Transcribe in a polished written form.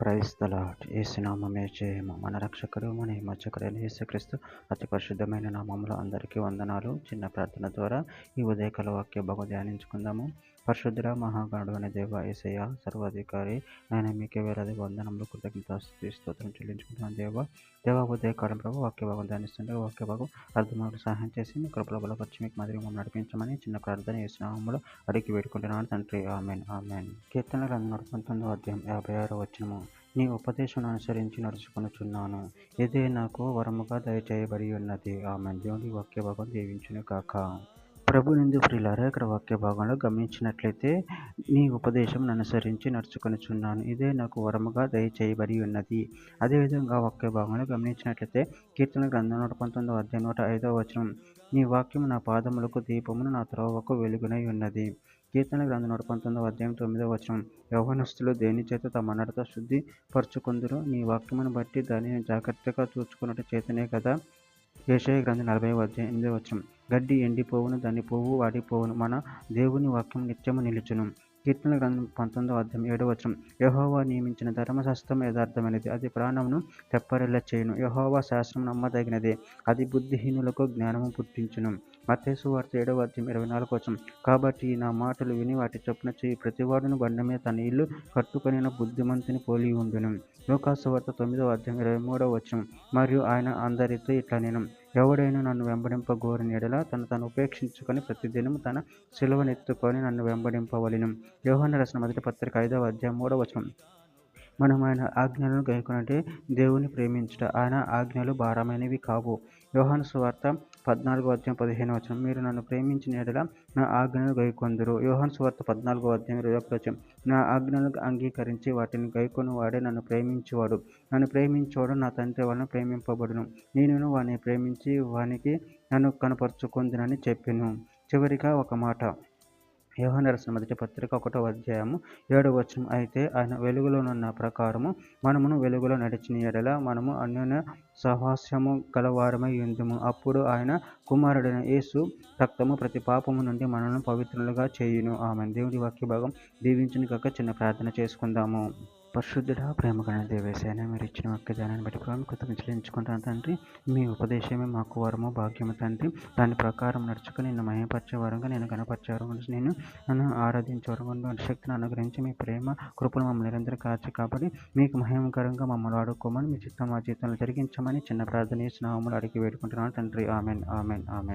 Praise the lord. యేసు నామమే జయము. మన రక్షకుడు మన విమోచకుడైన యేసుక్రీస్తు అతి పరిశుద్ధమైన నామములో అందరికీ వందనాలు. చిన్న ప్రార్థన ద్వారా ఈ ఉదయకాల వాక్య భాగం ధ్యానించుకుందాము. పరిశుద్ధుడ మహాగణుడు అనే దేవ యేసయ్య సర్వాధికారి ఆయన మీకే వేలాది వందనములు కృతజ్ఞతాస్తుతి స్తోత్రం చెల్లించుకుంటున్నాను. దేవ ఉదయకాలం ప్రభు వాక్య భాగం ధ్యానిస్తుంటే వాక్య భాగం అర్థమవులు సహాయం చేసి మీ కృపల బలపరిచి మీకు మాదిరి మమ్మల్ని నడిపించమని చిన్న ప్రార్థన యేసు నామములో అడిగి వేడుకుంటున్నాను తండ్రి. Amen amen. కీర్తన గ్రంథం 19వ అధ్యాయం 56వ వచనము. నీ ఉపదేశం అనుసరించి నడుచుకొనుచున్నాను, ఇదే నాకు వరముగా దయచేయబడి ఉన్నది. ఆమె దేవుని వాక్య భాగం దీవించును కాక. ప్రభు నిందు ప్రియులారా, ఇక్కడ వాక్య భాగంలో గమనించినట్లయితే నీ ఉపదేశం అనుసరించి నడుచుకొనుచున్నాను, ఇదే నాకు వరముగా దయచేయబడి ఉన్నది. అదేవిధంగా వాక్య భాగంలో గమనించినట్లయితే కీర్తన గ్రంథం 119వ అధ్యాయం 105వ వచనం. నీ వాక్యం నా పాదములకు దీపమును, నా త్రోవకు వెలుగునై ఉన్నది. కీర్తన గ్రంథం 119వ అధ్యాయం 9వ వచనం. యవ్వనస్తులు దేని చేత తమ నడత శుద్ధి పరుచుకొందురు, నీ వాక్యమును బట్టి దానిని జాగ్రత్తగా చూచుకున్నట్టు చేతనే కదా. యెషయా గ్రంథం 40వ అధ్యాయం 8వ వచనం. గడ్డి ఎండిపోవును, దాని పువ్వు వాడిపోవును, మన దేవుని వాక్యం నిత్యము నిలుచును. కీర్తన గ్రంథం 19వ అధ్యాయం 7వ వచనం. యెహోవా నియమించిన ధర్మశాస్త్రం యథార్థమైనది, అది ప్రాణమును తెప్పరిల్ల చేయును. యెహోవా శాస్త్రం నమ్మదగినదే, అది బుద్ధిహీనులకు జ్ఞానము పుట్టించును. మత్తయి సువార్త 7వ అధ్యాయం 24వ వచనం. కాబట్టి నా మాటలు విని వాటి చొప్పున చేయి ప్రతివాడును బండ మీద తన ఇల్లు కట్టుకొనిన బుద్ధిమంతుని పోలి ఉండును. లూకా సువార్త 9వ అధ్యాయం 23వ వచనం. మరియు ఆయన అందరితో ఇట్లా నేను, ఎవడైనా నన్ను వెంబడింపగోరిన యెడల తను ఉపేక్షించుకొని ప్రతిదినం తన సిలువనెత్తుకొని నన్ను వెంబడింపవలెను. యోహాను రాసిన మొదటి పత్రిక 5వ అధ్యాయం 3వ వచనం. మనం ఆయన ఆజ్ఞలను గైకొనుటే దేవుని ప్రేమించుట. ఆయన ఆజ్ఞలు భారమైనవి కావు. యోహాను సువార్త 14వ అధ్యాయం 15వ వచనం. మీరు నన్ను ప్రేమించిన యెడల నా ఆజ్ఞలను గైకొందురు. యోహాను సువార్త 14వ అధ్యాయం 21వ వచనం. నా ఆజ్ఞలను అంగీకరించి వాటిని గైకొని వాడే నన్ను ప్రేమించువాడు. నన్ను ప్రేమించువాడు నా తండ్రి వలన ప్రేమింపబడును. నేను వాని ప్రేమించి వానికి నన్ను కనపరుచుకొందునని చెప్పెను. చివరిగా ఒక మాట. యోహాను రాసిన మొదటి పత్రిక 1వ అధ్యాయము 7వ వచనం. అయితే ఆయన వెలుగులోనున్న ప్రకారము మనమును వెలుగులో నడిచిన యెడల మనము అన్యోన్య సహవాసము గలవారమై ఉందుము. అప్పుడు ఆయన కుమారుడైన యేసు రక్తము ప్రతి పాపము నుండి మనల్ని పవిత్రులుగా చేయును. ఆమేన్. దేవుడి వాక్య భాగం దీవించును కాక. చిన్న ప్రార్థన చేసుకుందాము. పరిశుద్ధుడా ప్రేమగల దేవేశైనా మీరు ఇచ్చిన వాక్య ధ్యానాన్ని బట్టి ప్రభు కృతజ్ఞతలు చెల్లించుకుంటాను తండ్రి. మీ ఉపదేశమే మాకు వరము భాగ్యము తండ్రి. దాని ప్రకారం నడుచుకుని నిన్ను మహిమపరిచే వరంగా, నేను గణపరిచే వరంగా, నన్ను ఆరాధించే వరంగా శక్తిని అనుగ్రహించి మీ ప్రేమ కృపను మమ్మల్ని నిరంతరం కాచి కాబట్టి మీకు మహిమకరంగా మమ్మల్ని వాడుకోమని, మీ చిత్తం మా జీవితంలో జరిగించమని చిన్న ప్రార్థన చేసి నామములో అడిగి వేడుకుంటున్నాను తండ్రి. Amen amen amen.